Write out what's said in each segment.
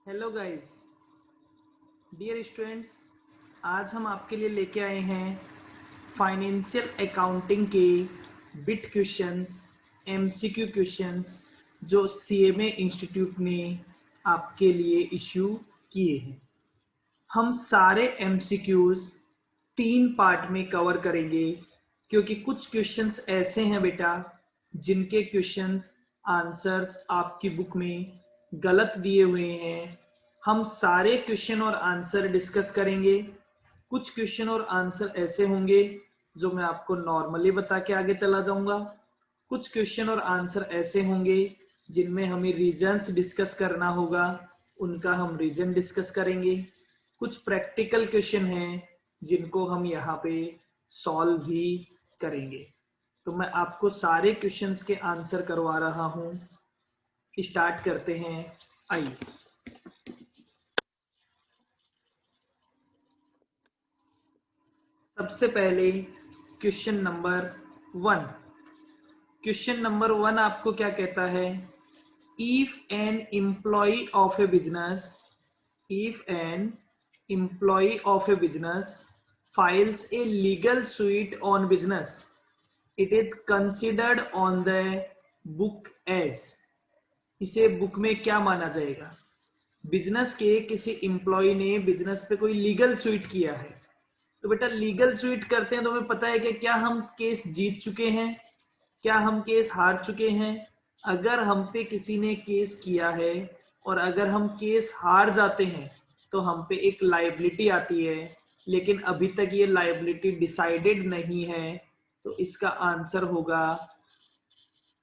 Hello guys, dear students. आज हम आपके लिए लेके आए हैं फाइनेंशियल अकाउंटिंग के बिट क्वेश्चंस, एमसीक्यू क्वेश्चंस जो सीएमए इंस्टीट्यूट ने आपके लिए इश्यू किए हैं। हम सारे एमसीक्यूज 3 पार्ट में कवर करेंगे क्योंकि कुछ क्वेश्चंस ऐसे हैं बेटा जिनके क्वेश्चंस आंसर्स आपकी बुक में गलत दिए हुए हैं। हम सारे क्वेश्चन और आंसर डिस्कस करेंगे। कुछ क्वेश्चन और आंसर ऐसे होंगे जो मैं आपको नॉर्मली बता के आगे चला जाऊंगा। कुछ क्वेश्चन और आंसर ऐसे होंगे जिनमें हमें रीजंस डिस्कस करना होगा, उनका हम रीजन डिस्कस करेंगे। कुछ प्रैक्टिकल क्वेश्चन हैं जिनको हम यहाँ पे सॉल्व भी करेंगे। तो मैं आपको सारे क्वेश्चंस के आंसर करवा रहा हूँ। स्टार्ट करते हैं, आइए। सबसे पहले क्वेश्चन नंबर 1। क्वेश्चन नंबर 1 आपको क्या कहता है? If an employee of a business if an employee of a business files a legal suit on business, it is considered on the book as। इसे बुक में क्या माना जाएगा? बिजनेस के किसी एम्प्लॉय ने बिजनेस पे कोई लीगल स्वीट किया है, तो बेटा लीगल स्वीट करते हैं तो हमें पता है कि क्या हम केस जीत चुके हैं, क्या हम केस हार चुके हैं। अगर हम पे किसी ने केस किया है और अगर हम केस हार जाते हैं तो हम पे एक लायबिलिटी आती है, लेकिन अभी तक ये लायबिलिटी डिसाइडेड नहीं है। तो इसका आंसर होगा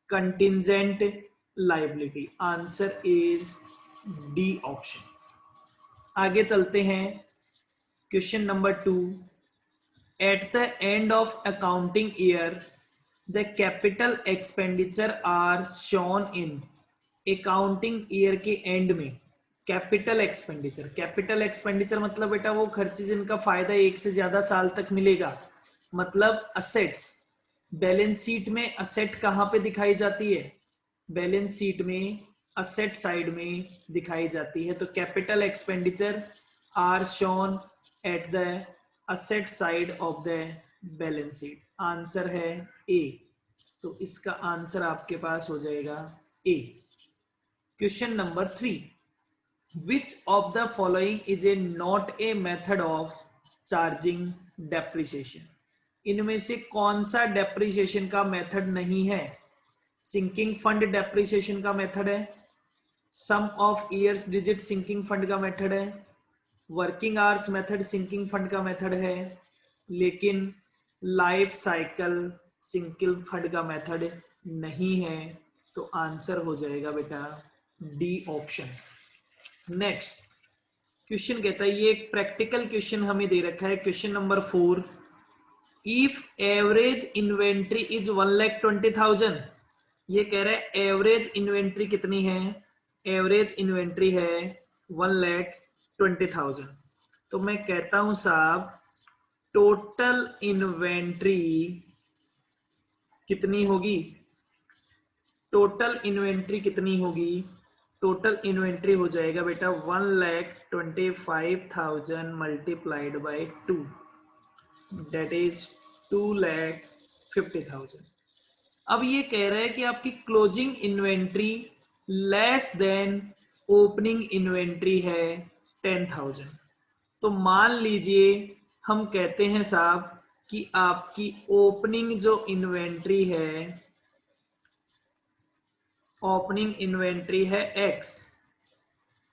contingent liability. Answer is D option. आगे चलते हैं, question number 2। At the end of accounting year the capital expenditure are shown in. Accounting year के एंड में कैपिटल एक्सपेंडिचर, कैपिटल एक्सपेंडिचर मतलब बेटा वो खर्चे जिनका फायदा एक से ज्यादा साल तक मिलेगा, मतलब असेट्स। बैलेंस शीट में असेट कहाँ पे दिखाई जाती है? बैलेंस शीट में असेट साइड में दिखाई जाती है। तो capital expenditure are shown at the asset side of the balance sheet. Answer है ए। तो इसका आंसर आपके पास हो जाएगा A. Question number 3। Which of the following is a not a method of charging depreciation? इनमें से कौन सा डेप्रिसिएशन का मेथड नहीं है? सिंकिंग फंड डेप्रिसिएशन का मेथड है, sum of years digit sinking fund का मेथड है, working hours method sinking fund का मेथड है, लेकिन लाइफ साइकिल सिंकिंग फंड का मेथड नहीं है। तो आंसर हो जाएगा बेटा डी ऑप्शन। नेक्स्ट क्वेश्चन कहता है, ये एक प्रैक्टिकल क्वेश्चन हमें दे रखा है, question number 4। If average inventory is 1,20,000, ये कह रहा है एवरेज इन्वेंट्री कितनी है? एवरेज इन्वेंट्री है 1,20,000। तो मैं कहता हूं साहब टोटल इन्वेंट्री कितनी होगी? टोटल इन्वेंट्री कितनी होगी? टोटल इन्वेंट्री हो जाएगा बेटा 1,25,000 मल्टीप्लाइड बाई 2, दैट इज 2,50,000। अब ये कह रहा है कि आपकी closing inventory less than opening inventory है 10,000। तो मान लीजिए हम कहते हैं साहब कि आपकी ओपनिंग जो इन्वेंट्री है, ओपनिंग इन्वेंट्री है x,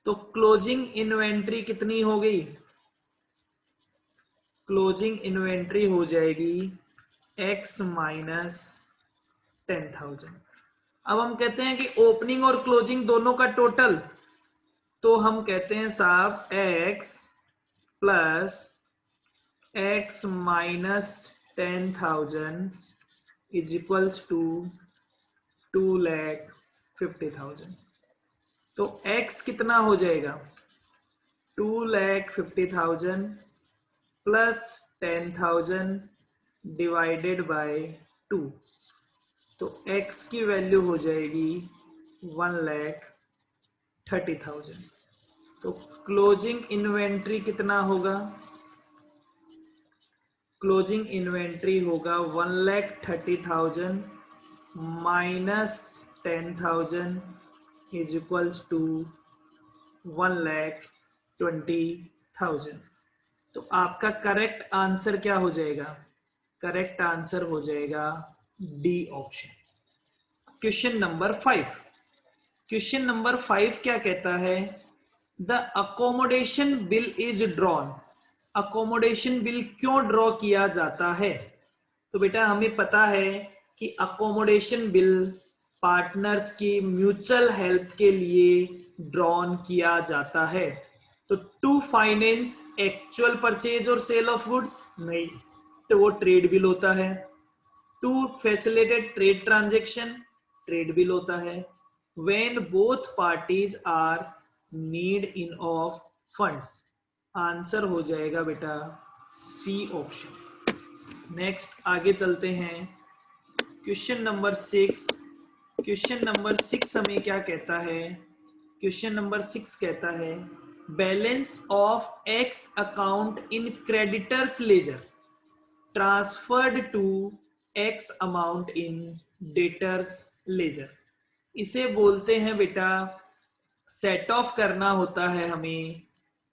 तो क्लोजिंग इन्वेंट्री कितनी हो गई? क्लोजिंग इन्वेंट्री हो जाएगी x माइनस 10,000। अब हम कहते हैं कि ओपनिंग और क्लोजिंग दोनों का टोटल, तो हम कहते हैं साहब x plus x minus 10,000 is equals to 2,50,000। तो x कितना हो जाएगा? 2,50,000 प्लस 10,000 डिवाइडेड बाय 2। तो x की वैल्यू हो जाएगी 1,30,000। तो क्लोजिंग इन्वेंट्री कितना होगा? क्लोजिंग इन्वेंट्री होगा 1,30,000 माइनस 10,000 इज इक्वल्स टू 1,20,000। तो आपका करेक्ट आंसर क्या हो जाएगा? करेक्ट आंसर हो जाएगा D option. Question number 5। Question number 5 क्या कहता है? The accommodation bill is drawn. Accommodation bill क्यों ड्रॉ किया जाता है? तो बेटा हमें पता है कि अकोमोडेशन बिल पार्टनर्स की म्यूचुअल हेल्प के लिए ड्रॉन किया जाता है। तो टू फाइनेंस एक्चुअल परचेज और सेल ऑफ गुड्स नहीं, तो वो ट्रेड बिल होता है। To facilitate trade transaction trade bill होता है। When both parties are need in of funds, answer हो जाएगा बेटा सी ऑप्शन। नेक्स्ट आगे चलते हैं। Question number 6। क्वेश्चन नंबर 6 हमें क्या कहता है? क्वेश्चन नंबर 6 कहता है balance of X account in creditors ledger transferred to X amount in debtors ledger. इसे बोलते हैं बेटा सेट ऑफ करना होता है, हमें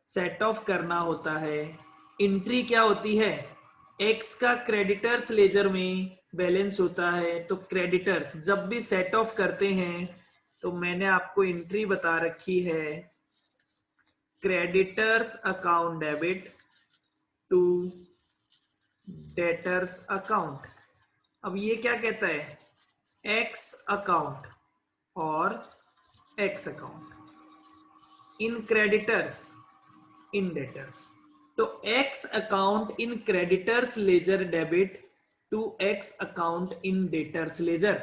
सेट ऑफ करना होता है। एंट्री क्या होती है? एक्स का क्रेडिटर्स लेजर में बैलेंस होता है, तो क्रेडिटर्स जब भी सेट ऑफ करते हैं तो मैंने आपको एंट्री बता रखी है creditors account debit to debtors account. अब ये क्या कहता है? एक्स अकाउंट और X account in creditors in debtors. तो X account in creditors ledger debit to X account in debtors ledger.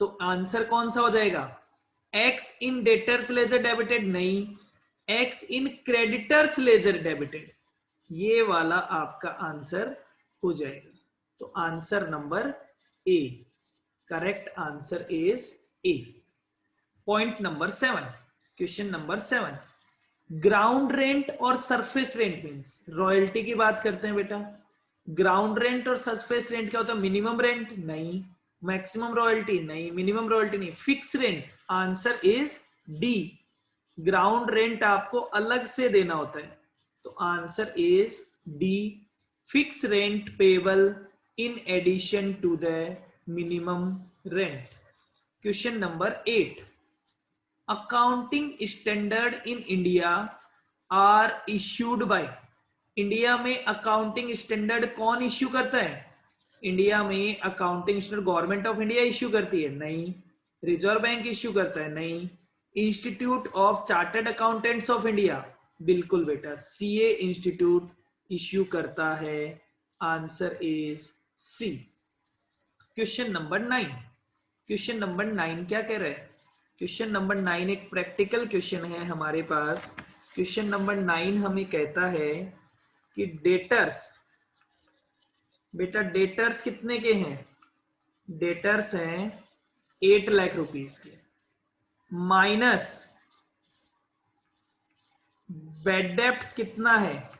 तो आंसर कौन सा हो जाएगा? X in debtors ledger debited नहीं, X in creditors ledger debited, ये वाला आपका आंसर हो जाएगा। तो answer number A, correct answer is A. Point number 7। Question number 7, ground rent और सरफेस रेंट मींस रॉयल्टी की बात करते हैं बेटा। ग्राउंड रेंट और सरफेस रेंट क्या होता है? मिनिमम रेंट नहीं, मैक्सिमम रॉयल्टी नहीं, मिनिमम रॉयल्टी नहीं, fix rent. Answer is D, ground rent आपको अलग से देना होता है। तो answer is D, fix rent payable in addition to the minimum rent. Question number 8, accounting standard in India are issued by. India में accounting standard कौन issue करता है? इंडिया में accounting standard government of India issue करती है? नहीं। Reserve bank issue करता है? नहीं। Institute of chartered accountants of India, बिल्कुल बेटा सीए इंस्टीट्यूट इश्यू करता है। Answer is C. Question number 9। Question number 9 क्या कह रहा है? क्वेश्चन नंबर 9 एक प्रैक्टिकल क्वेश्चन है हमारे पास। क्वेश्चन नंबर 9 हमें कहता है कि डेटर्स, बेटा डेटर्स कितने के हैं? डेटर्स हैं 8 लाख रुपीस के, माइनस बेड डेप्ट्स कितना है?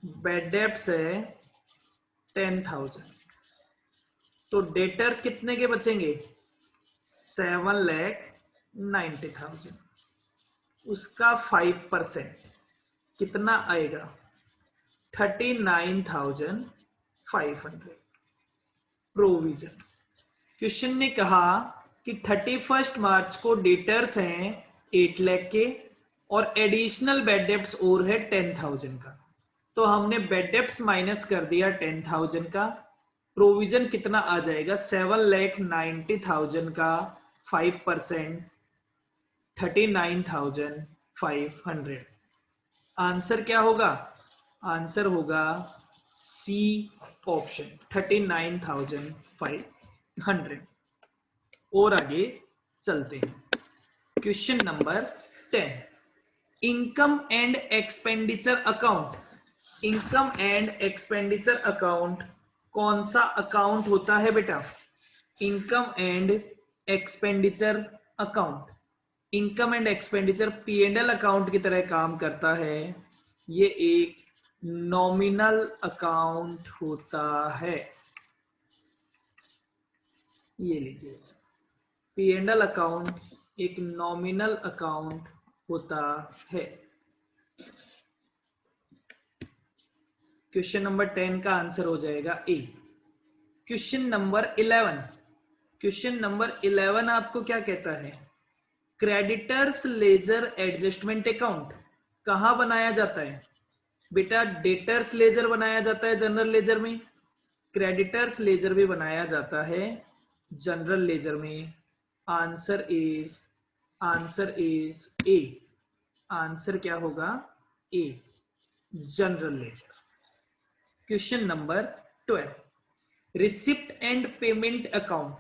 बेड डेप्ट्स है 10,000। तो डेटर्स कितने के बचेंगे? 7,90,000। उसका 5% कितना आएगा? 39,500 प्रोविजन। क्वेश्चन ने कहा कि 31 मार्च को डेटर्स हैं 8 लाख के और एडिशनल बेड डेप्ट्स और है 10,000 का। तो हमने बेड डेप्ट्स माइनस कर दिया 10,000 का, प्रोविजन कितना आ जाएगा? 7,90,000 का 5% 39,500। आंसर क्या होगा? आंसर होगा सी ऑप्शन 39,500। और आगे चलते हैं। Question number 10, income and expenditure account. Income and expenditure account कौन सा अकाउंट होता है बेटा? Income and expenditure account, income and expenditure P&L account की तरह काम करता है। ये एक नॉमिनल अकाउंट होता है। ये लीजिए, P&L अकाउंट एक नॉमिनल अकाउंट होता है। क्वेश्चन नंबर 10 का आंसर हो जाएगा A. Question number 11, question number 11 आपको क्या कहता है? क्रेडिटर्स लेजर एडजस्टमेंट अकाउंट कहां बनाया जाता है? बेटा डेटर्स लेजर बनाया जाता है जनरल लेजर में, क्रेडिटर्स लेजर भी बनाया जाता है जनरल लेजर में। Answer is A. आंसर क्या होगा? A, general ledger. Question number 12, receipt and payment account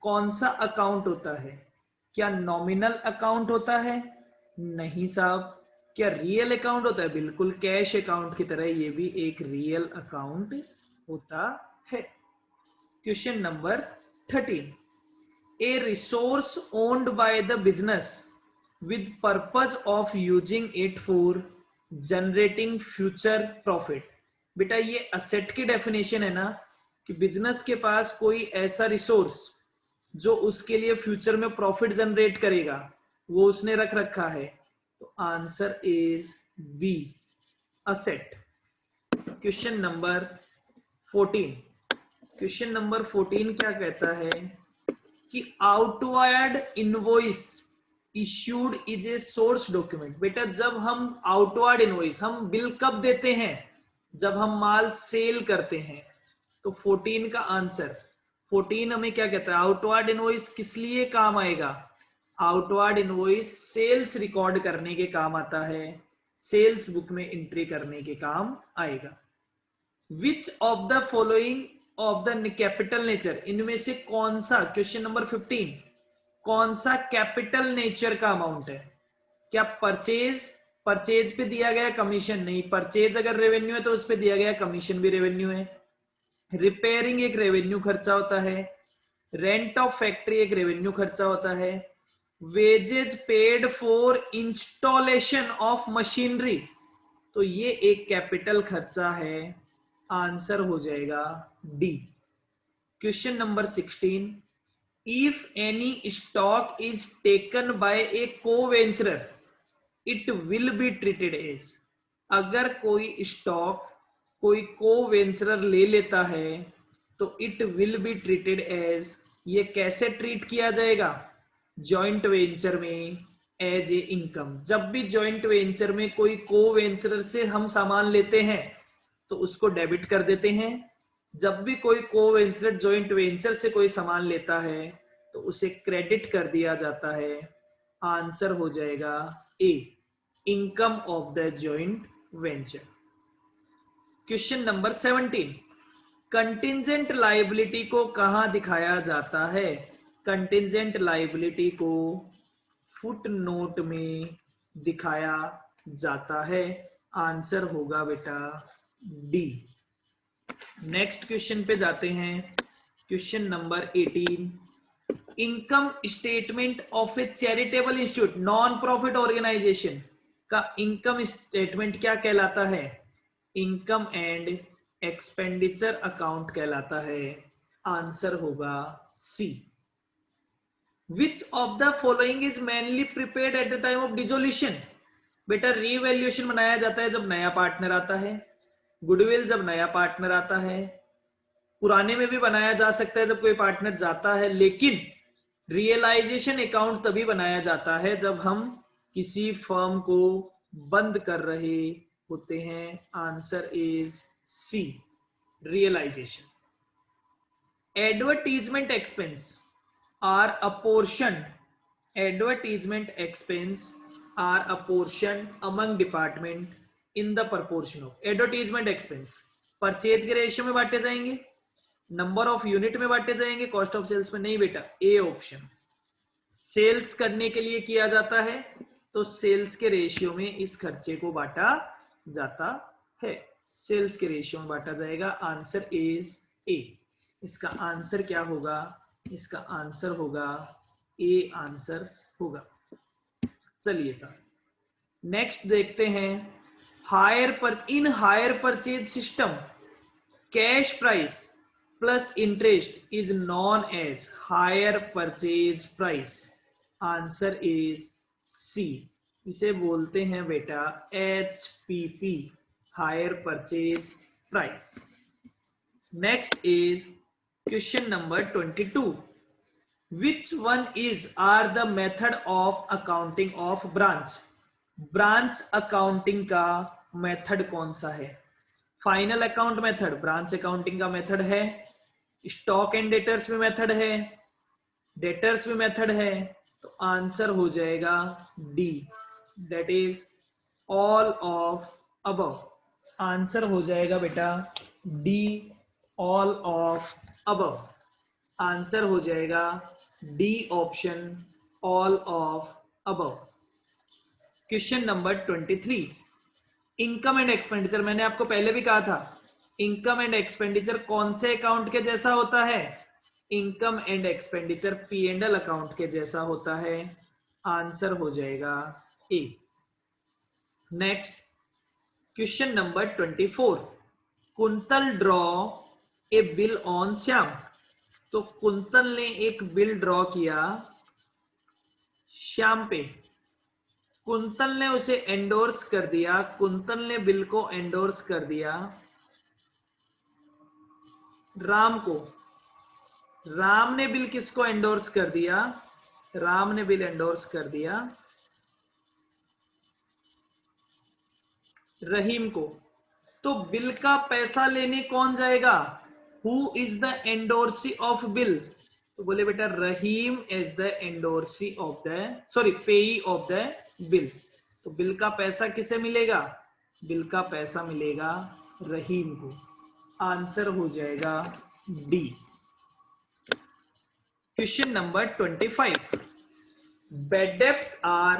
कौन सा अकाउंट होता है? क्या नॉमिनल अकाउंट होता है? नहीं साहब। क्या रियल अकाउंट होता है? बिल्कुल, कैश अकाउंट की तरह ये भी एक रियल अकाउंट होता है। Question number 13, A resource owned by the business with purpose of using it for generating future profit. बेटा ये असेट की डेफिनेशन है ना, कि बिजनेस के पास कोई ऐसा रिसोर्स जो उसके लिए फ्यूचर में प्रॉफिट जनरेट करेगा, वो उसने रख रखा है। तो answer is B, asset. Question number 14, question number 14 क्या कहता है कि outward invoice issued is a source document. बेटा जब हम आउटवार्ड इनवॉइस, हम बिल कब देते हैं? जब हम माल सेल करते हैं। तो 14 का आंसर, 14 हमें क्या कहता है? आउटवार्ड इनवॉइस किस लिए काम आएगा? आउटवार्ड इनवॉइस सेल्स रिकॉर्ड करने के काम आता है, सेल्स बुक में एंट्री करने के काम आएगा। विच of the following of the capital nature, इनमें से कौन सा, क्वेश्चन नंबर 15, कौन सा कैपिटल नेचर का अमाउंट है? क्या परचेज, परचेज पे दिया गया कमीशन? नहीं, परचेज अगर रेवेन्यू है तो उस पे दिया गया कमीशन भी रेवेन्यू है। रिपेयरिंग एक रेवेन्यू खर्चा होता है, रेंट ऑफ फैक्ट्री एक रेवेन्यू खर्चा होता है, wages paid for installation of machinery, तो ये एक कैपिटल खर्चा है। आंसर हो जाएगा D. Question number 16, if any stock is taken by a co venturer it will be treated as. अगर कोई स्टॉक कोई को-वेंचरर ले लेता है तो it will be treated as, ये कैसे ट्रीट किया जाएगा? जॉइंट वेंचर में एज ए इनकम। जब भी जॉइंट वेंचर में कोई को-वेंचरर से हम सामान लेते हैं तो उसको डेबिट कर देते हैं। जब भी कोई को-वेंचरर जॉइंट वेंचर से कोई सामान लेता है तो उसे क्रेडिट कर दिया जाता है। आंसर हो जाएगा A, income of the joint venture. Question number 17, contingent liability को कहां दिखाया जाता है? कंटिजेंट लायबिलिटी को फुट नोट में दिखाया जाता है। आंसर होगा बेटा डी। नेक्स्ट क्वेश्चन पे जाते हैं। Question number 18, income statement of a charitable institute non profit organization का इनकम स्टेटमेंट क्या कहलाता है? इनकम एंड एक्सपेंडिचर अकाउंट कहलाता है। आंसर होगा C. Which of the following is mainly prepared at the time of dissolution? बेटा revaluation बनाया जाता है जब नया पार्टनर आता है, गुडविल जब नया पार्टनर आता है, पुराने में भी बनाया जा सकता है जब कोई पार्टनर जाता है, लेकिन रियलाइजेशन अकाउंट तभी बनाया जाता है जब हम किसी फर्म को बंद कर रहे होते हैं। Answer is C, realisation. Advertisement expense are apportioned, advertisement expense are apportioned among department in the proportion of. Advertisement expense purchase के रेशियो में बांटे जाएंगे, नंबर ऑफ यूनिट में बांटे जाएंगे, कॉस्ट ऑफ सेल्स में नहीं बेटा, ए ऑप्शन। सेल्स करने के लिए किया जाता है तो सेल्स के रेशियो में इस खर्चे को बांटा जाता है, सेल्स के रेशियो में बांटा जाएगा। आंसर इज ए। इसका आंसर क्या होगा? इसका आंसर होगा ए, आंसर होगा। चलिए सर नेक्स्ट देखते हैं, in hire purchase system cash price plus interest is known as hire purchase price. Answer is C, इसे बोलते हैं बेटा HPP, hire purchase price. Next is question number 22, which one is are the method of accounting of branch. Branch accounting का method कौन सा है? Final account method branch accounting का method है, स्टॉक एंड डेटर्स में मेथड है, debtors में method है, तो आंसर हो जाएगा D, that is all of above. Answer हो जाएगा बेटा D, all of above. Answer हो जाएगा D option, all of above. Question number 23, income and expenditure, मैंने आपको पहले भी कहा था इनकम एंड एक्सपेंडिचर कौन से अकाउंट के जैसा होता है? Income and expenditure P&L account के जैसा होता है। आंसर हो जाएगा A. Next question number 24, Kuntal draw a bill on Shyam. तो कुंतल ने एक बिल ड्रॉ किया श्याम पे, कुंतल ने उसे एंडोर्स कर दिया, कुंतल ने बिल को एंडोर्स कर दिया राम को। राम ने बिल किसको एंडोर्स कर दिया? राम ने बिल एंडोर्स कर दिया रहीम को। तो बिल का पैसा लेने कौन जाएगा? Who is the endorsee of bill? तो बोले बेटा Rahim is the endorsee of the, sorry payee of the bill. तो बिल का पैसा किसे मिलेगा? बिल का पैसा मिलेगा रहीम को। आंसर हो जाएगा D. Question number 25, bad debts are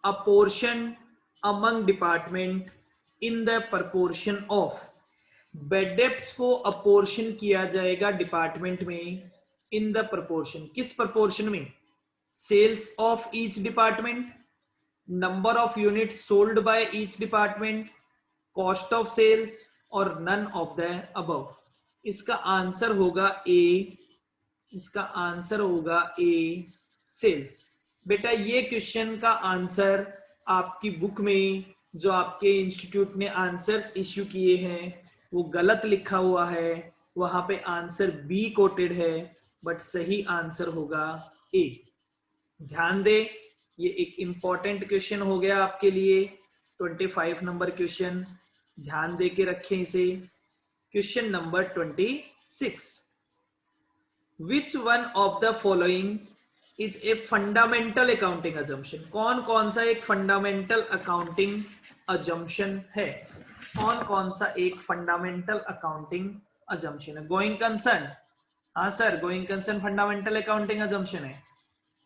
apportioned among department in the proportion of। bad debts को अपोर्शन किया जाएगा डिपार्टमेंट में इन द प्रपोर्शन, किस प्रपोर्शन में? Sales of each department, number of units sold by each department, cost of sales और none of the above. इसका answer होगा A, इसका आंसर होगा ए सेल्स। बेटा ये क्वेश्चन का आंसर आपकी बुक में जो आपके इंस्टीट्यूट ने आंसर्स इश्यू किए हैं वो गलत लिखा हुआ है, वहां पे आंसर बी कोटेड है, बट सही आंसर होगा ए। ध्यान दे, ये एक इंपॉर्टेंट क्वेश्चन हो गया आपके लिए, 25 नंबर क्वेश्चन, ध्यान दे के रखें इसे। Question number 26, which one of the following is a fundamental accounting assumption. कौन कौन सा एक फंडामेंटल अकाउंटिंग अजम्पशन है? कौन कौन सा एक फंडामेंटल अकाउंटिंग अजम्पशन है? गोइंग कंसर्न, हाँ sir going concern fundamental accounting assumption है।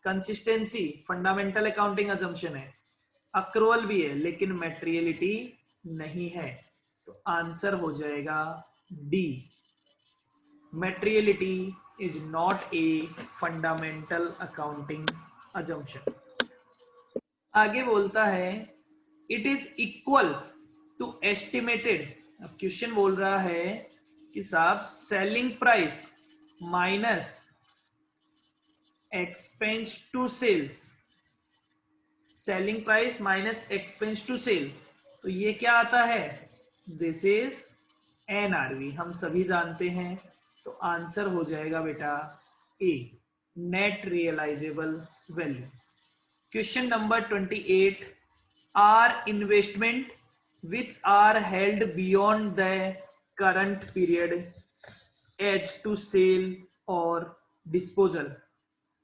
कंसिस्टेंसी फंडामेंटल अकाउंटिंग अजम्पशन है। अक्रूवल भी है लेकिन मैटेरियलिटी नहीं है, तो आंसर हो जाएगा D, मैटेरियलिटी is not a fundamental accounting assumption। आगे बोलता है it is equal to estimated। अब क्वेश्चन बोल रहा है कि साहब selling price minus expense to sales, selling price minus expense to sale, तो ये क्या आता है? दिस इज NRV, हम सभी जानते हैं, तो आंसर हो जाएगा बेटा A, net realisable value. Question number 28, are investment which are held beyond the current period as to sale और disposal,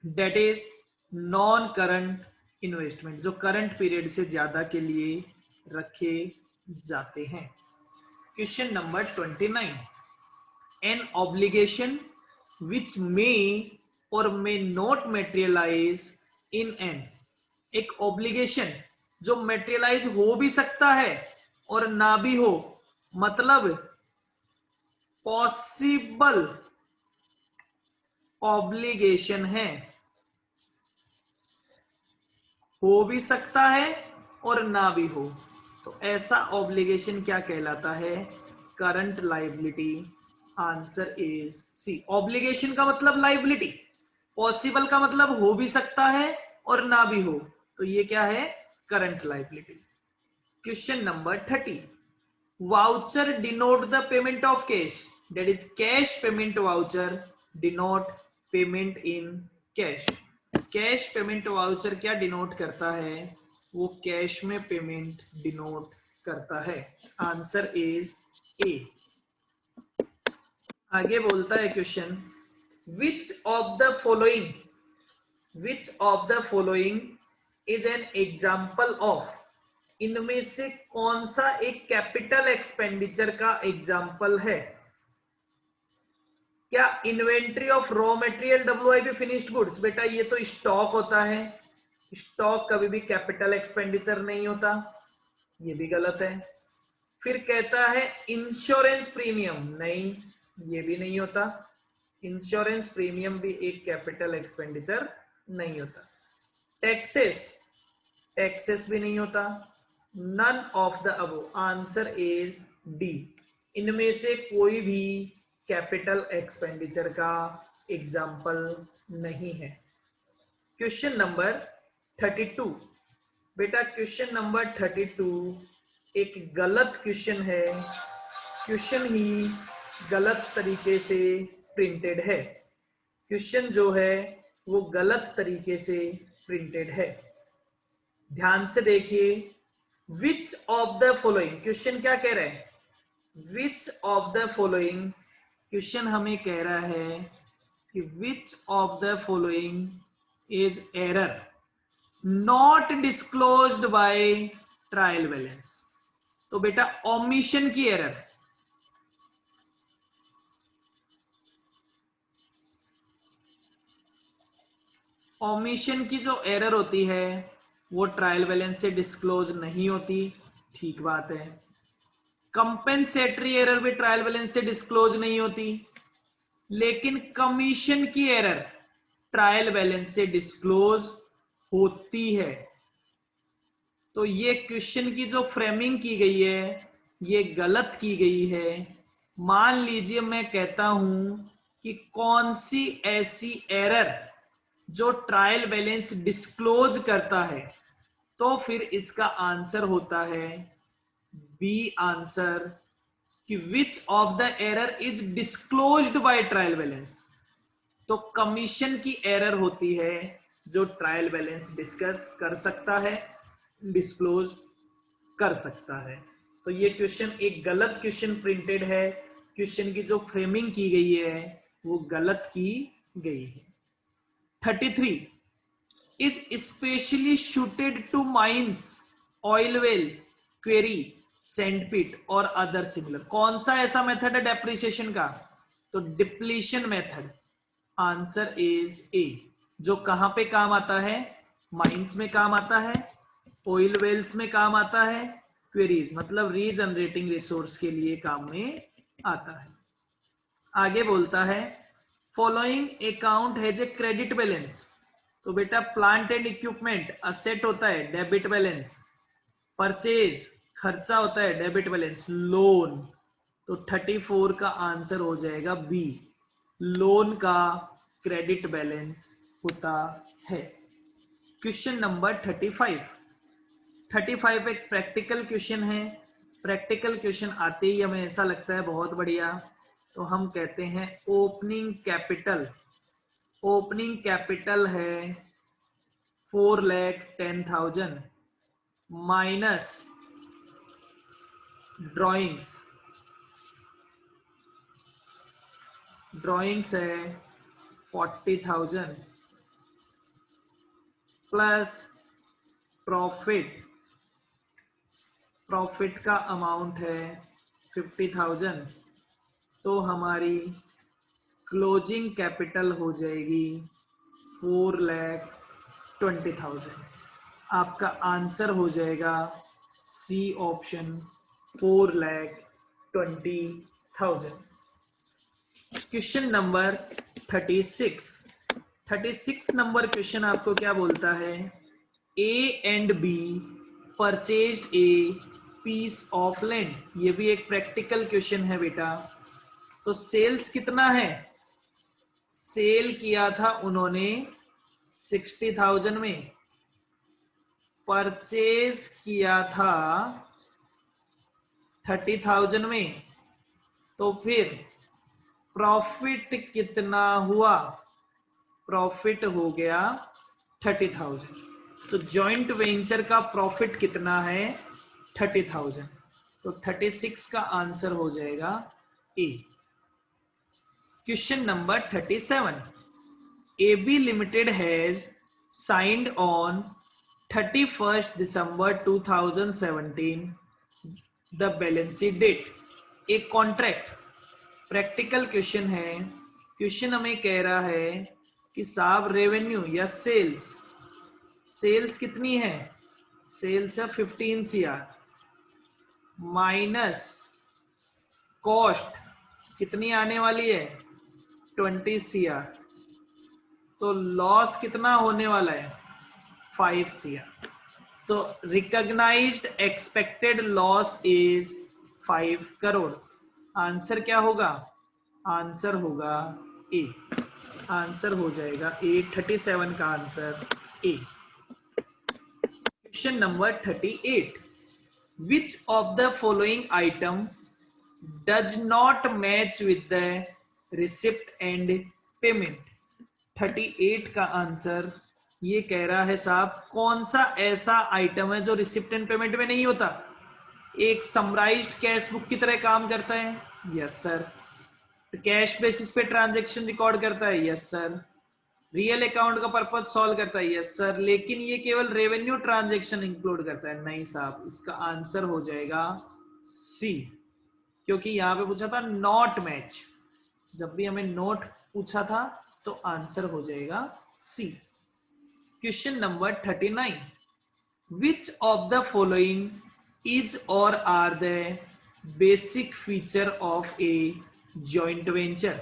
that is non current investment, जो करंट पीरियड से ज्यादा के लिए रखे जाते हैं। Question number 29, an obligation which may or may not materialize in an, एक obligation जो materialize हो भी सकता है और ना भी हो, मतलब possible obligation है। हो भी सकता है और ना भी हो, तो ऐसा ऑब्लिगेशन क्या कहलाता है? Current liability. Answer is C. Obligation का मतलब लाइबिलिटी, पॉसिबल का मतलब हो भी सकता है और ना भी हो, तो ये क्या है? Current liability. Question number 30, voucher denote the payment of cash, that is cash payment voucher denote payment in cash. Cash payment voucher क्या डिनोट करता है? वो कैश में पेमेंट डिनोट करता है। आंसर इज ए। आगे बोलता है question, which of the following, which of the following is an example of, इनमें से कौन सा एक कैपिटल एक्सपेंडिचर का एग्जाम्पल है? क्या inventory of raw material WIP finished goods? बेटा ये तो स्टॉक होता है, स्टॉक कभी भी कैपिटल एक्सपेंडिचर नहीं होता, ये भी गलत है। फिर कहता है इंश्योरेंस प्रीमियम, नहीं ये भी नहीं होता, इंश्योरेंस प्रीमियम भी एक कैपिटल एक्सपेंडिचर नहीं होता। टैक्सेस, टैक्सेस भी नहीं होता। None of the above, answer is D. इनमें से कोई भी कैपिटल एक्सपेंडिचर का एग्जाम्पल नहीं है। क्वेश्चन नंबर 32, बेटा क्वेश्चन नंबर 32 एक गलत क्वेश्चन है, क्वेश्चन ही गलत तरीके से प्रिंटेड है, क्वेश्चन जो है वो गलत तरीके से प्रिंटेड है। ध्यान से देखिए, विच ऑफ द फॉलोइंग, क्वेश्चन क्या कह रहे हैं? विच ऑफ द फॉलोइंग, क्वेश्चन हमें कह रहा है कि विच of the following is error not disclosed by trial balance. तो बेटा ओमिशन की एरर, ओमिशन की जो एरर होती है वो ट्रायल बैलेंस से डिस्क्लोज नहीं होती, ठीक बात है। कंपेंसेटरी एरर भी ट्रायल बैलेंस से डिस्क्लोज नहीं होती, लेकिन कमीशन की एरर ट्रायल बैलेंस से डिस्क्लोज होती है। तो ये क्वेश्चन की जो फ्रेमिंग की गई है ये गलत की गई है। मान लीजिए मैं कहता हूं कि कौन सी ऐसी एरर जो ट्रायल बैलेंस डिस्क्लोज करता है, तो फिर इसका आंसर होता है बी आंसर, कि विच of the error is disclosed by trial balance. तो कमीशन की एरर होती है जो ट्रायल बैलेंस डिस्कस कर सकता है, डिस्क्लोज कर सकता है। तो ये क्वेश्चन एक गलत क्वेश्चन प्रिंटेड है, क्वेश्चन की जो फ्रेमिंग की गई है वो गलत की गई है। 33 is especially suited to mines, oil well, quarry, sandpit और other similar। कौन सा ऐसा मेथड है डेप्रिसिएशन का? तो डिप्लीशन मेथड। आंसर इज ए। जो कहां पे काम आता है? माइंस में काम आता है, ऑयल वेल्स में काम आता है, क्वेरीज मतलब रीजनरेटिंग रिसोर्स के लिए काम में आता है। आगे बोलता है following account has a credit balance. तो बेटा प्लांट एंड इक्विपमेंट असेट होता है, डेबिट बैलेंस। परचेज खर्चा होता है, डेबिट बैलेंस। लोन, तो 34 का आंसर हो जाएगा बी, लोन का क्रेडिट बैलेंस होता है। क्वेश्चन नंबर 35 एक प्रैक्टिकल क्वेश्चन है। प्रैक्टिकल क्वेश्चन आते ही हमें ऐसा लगता है बहुत बढ़िया, तो हम कहते हैं ओपनिंग कैपिटल, ओपनिंग कैपिटल है 4,10,000 माइनस ड्रॉइंग्स, ड्रॉइंग्स है 40,000 प्लस प्रॉफिट, प्रॉफिट का अमाउंट है 50,000। तो हमारी क्लोजिंग कैपिटल हो जाएगी 4,20,000। आपका आंसर हो जाएगा C option 4,20,000। Question number 36 number question आपको क्या बोलता है A and B purchased a piece of land. ये भी एक प्रैक्टिकल क्वेश्चन है बेटा। तो सेल्स कितना है? सेल किया था उन्होंने 60,000 में, परचेज किया था 30,000 में, तो फिर प्रॉफिट कितना हुआ? प्रॉफिट हो गया 30,000। तो जॉइंट वेंचर का प्रॉफिट कितना है? 30,000। तो 36 का आंसर हो जाएगा A. Question number 37, AB Limited has signed on 31st December 2017 the balance sheet date। एक कॉन्ट्रैक्ट, प्रैक्टिकल क्वेश्चन है। क्वेश्चन हमें कह रहा है कि साहब रेवेन्यू या सेल्स, सेल्स कितनी है? सेल्स है 15 CR माइनस कॉस्ट कितनी आने वाली है? 20 CR। तो लॉस कितना होने वाला है? 5 CR। तो recognized expected loss is 5 crore. Answer क्या होगा? आंसर होगा ए। आंसर हो जाएगा ए। 37 का answer A. Question number 38, which of the following item does not match with the receipt and payment. 38 का आंसर ये कह रहा है साहब, कौन सा ऐसा आइटम है जो रिसिप्ट एंड पेमेंट में नहीं होता? एक समराइज्ड कैश बुक की तरह काम करता है? Yes sir. कैश बेसिस पे ट्रांजैक्शन रिकॉर्ड करता है? Yes sir. रियल अकाउंट का पर्पस सॉल्व करता है? Yes sir. लेकिन ये केवल रेवेन्यू ट्रांजैक्शन इंक्लूड करता है? नहीं साहब। इसका आंसर हो जाएगा सी, क्योंकि यहां पे पूछा था नॉट मैच। जब भी हमें नोट पूछा था तो आंसर हो जाएगा C. Question number 39, which of the following is और are the basic feature of a joint venture.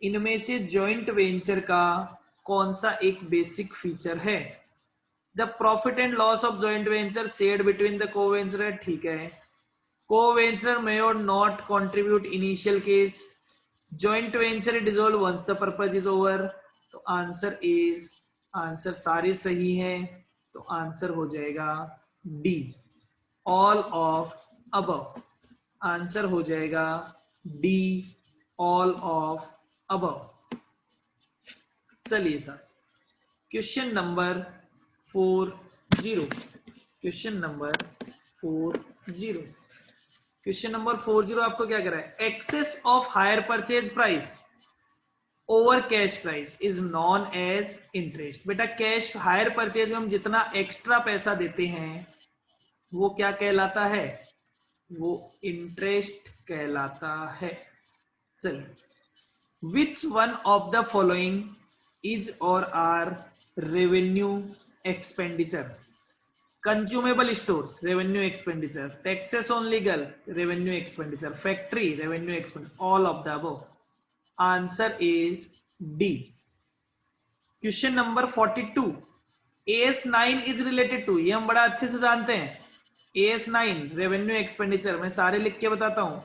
इनमें से जॉइंट वेंचर का कौन सा एक बेसिक फीचर है? The profit and loss of joint venture shared between the co venture, ठीक है। को वेंचर मे और not contribute initial case, joint venture dissolve once the purpose is over. तो answer is, answer सारे सही हैं, तो answer हो जाएगा D, all of above. Answer हो जाएगा डी, ऑल ऑफ अबव। चलिए sir, question number 40, question number 40, question number 40 आपको क्या कह रहा है? Excess of hire purchase price over cash price is known as interest. बेटा कैश हायर परचेज में हम जितना एक्स्ट्रा पैसा देते हैं वो क्या कहलाता है? वो इंटरेस्ट कहलाता है। चलिए, which one of the following is और are revenue expenditure? Consumable stores revenue expenditure, taxes on legal revenue expenditure, factory revenue expenditure, all of the above. Answer is D. Question number 42, AS9 is related to, ये हम बड़ा अच्छे से जानते हैं। AS9 revenue expenditure, मैं सारे लिख के बताता हूं।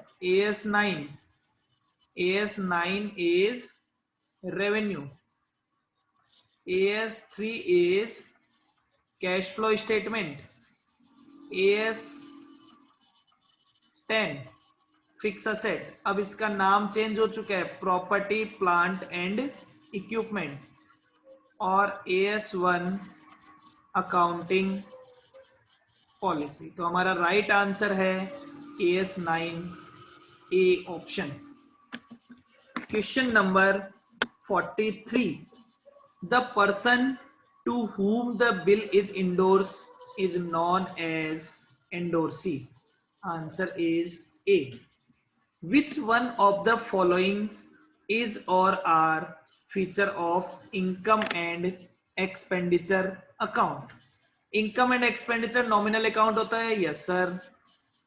AS9 is revenue, AS3 is cash flow statement, AS10 fix asset. अब इसका नाम चेंज हो चुका है, प्रॉपर्टी प्लांट एंड इक्विपमेंट। और AS1 अकाउंटिंग पॉलिसी। तो हमारा राइट आंसर है AS9 A option. Question number 43, the person to whom the bill is endorsed is known as endorsee। Answer is A। Which one of the following is or are feature of income and expenditure account? Income and expenditure nominal account होता है? Yes sir।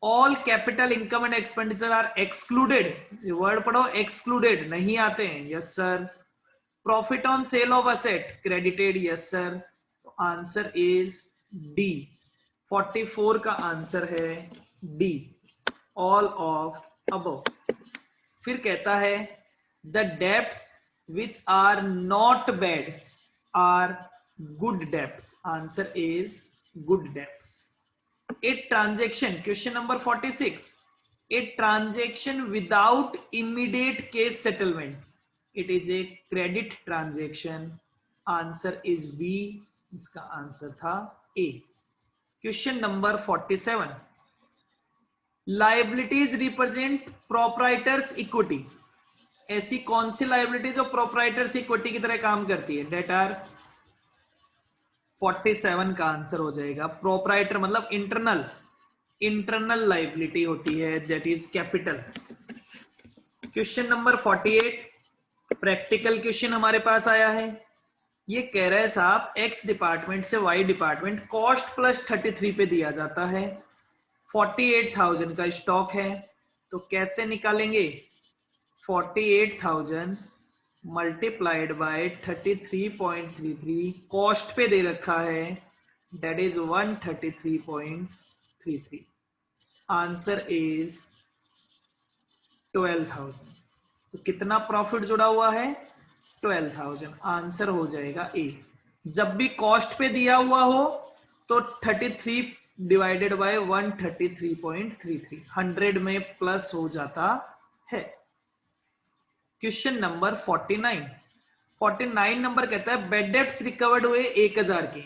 All capital income and expenditure are excluded। word पढ़ो, excluded नहीं आते हैं। Yes sir। Profit on sale of asset credited? Yes sir। तो answer is D. 44 का answer है D, all of above. फिर कहता है the debts which are not bad are good debts, answer is good debts. A transaction, question number 46, a transaction without immediate cash settlement, it is a credit transaction, answer is B, इसका answer था A। Question number 47, liabilities represent proprietors equity, ऐसी कौन सी liabilities और proprietors equity की तरह काम करती है? डेट आर 47 का आंसर हो जाएगा प्रोप्राइटर मतलब इंटरनल लाइबिलिटी होती है, that is capital. Question number 48, practical question हमारे पास आया है। ये कह रहा है साहब एक्स डिपार्टमेंट से वाई डिपार्टमेंट कॉस्ट प्लस 33 पे दिया जाता है, 48,000 का स्टॉक है, तो कैसे निकालेंगे? 48,000 मल्टीप्लाइड बाय 33.33, कॉस्ट पे दे रखा है, दैट इज 133.33, आंसर इज 12,000। तो कितना प्रॉफिट जुड़ा हुआ है? 12,000, आंसर हो जाएगा ए। जब भी कॉस्ट पे दिया हुआ हो तो 33 डिवाइडेड बाय 133.33, 100 में प्लस हो जाता है। क्वेश्चन नंबर 49 नंबर कहता है बेड डेब्ट्स रिकवर्ड हुए 1,000 के,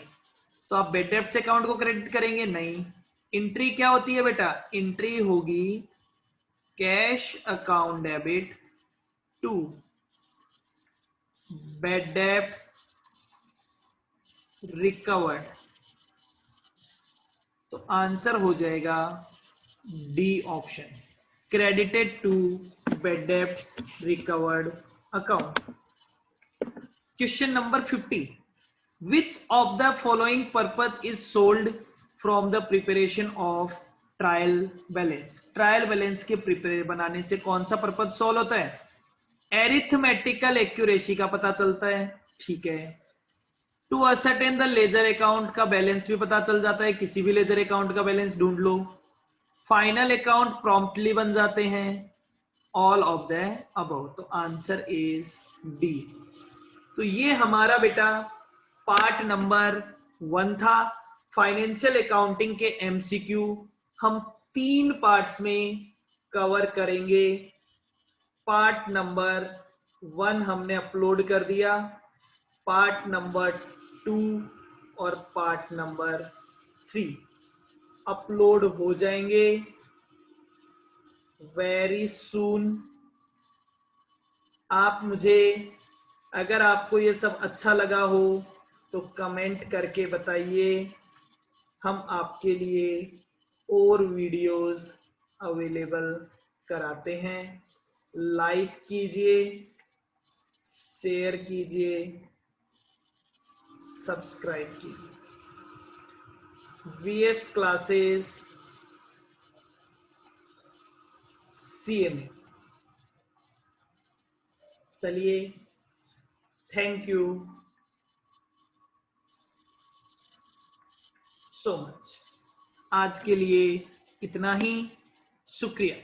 तो आप बेड डेब्ट्स अकाउंट को क्रेडिट करेंगे? नहीं। एंट्री क्या होती है बेटा? एंट्री होगी cash account debit to bad debts recovered, तो आंसर हो जाएगा D option, credited to bad debts recovered account. Question number 50, which of the following purpose is sold from the preparation of trial balance? Trial balance के prepare बनाने से कौन सा purpose solve होता है? एरिथमेटिकल एक्यूरेसी का पता चलता है, ठीक है। To ascertain the ledger account का बैलेंस भी पता चल जाता है, किसी भी लेजर अकाउंट का बैलेंस ढूंढ लो। फाइनल अकाउंट प्रॉम्प्टली बन जाते हैं, ऑल ऑफ द अबव, तो आंसर इज डी। तो ये हमारा बेटा पार्ट नंबर 1 था। फाइनेंशियल अकाउंटिंग के एमसीक्यू हम 3 पार्ट्स में कवर करेंगे। पार्ट नंबर 1 हमने अपलोड कर दिया, पार्ट नंबर 2 और पार्ट नंबर 3 अपलोड हो जाएंगे वेरी सून। आप मुझे, अगर आपको ये सब अच्छा लगा हो तो कमेंट करके बताइए, हम आपके लिए और वीडियोस अवेलेबल कराते हैं। लाइक कीजिए, शेयर कीजिए, सब्सक्राइब कीजिए। VS classes CMA. चलिए, थैंक यू सो मच। आज के लिए इतना ही, शुक्रिया।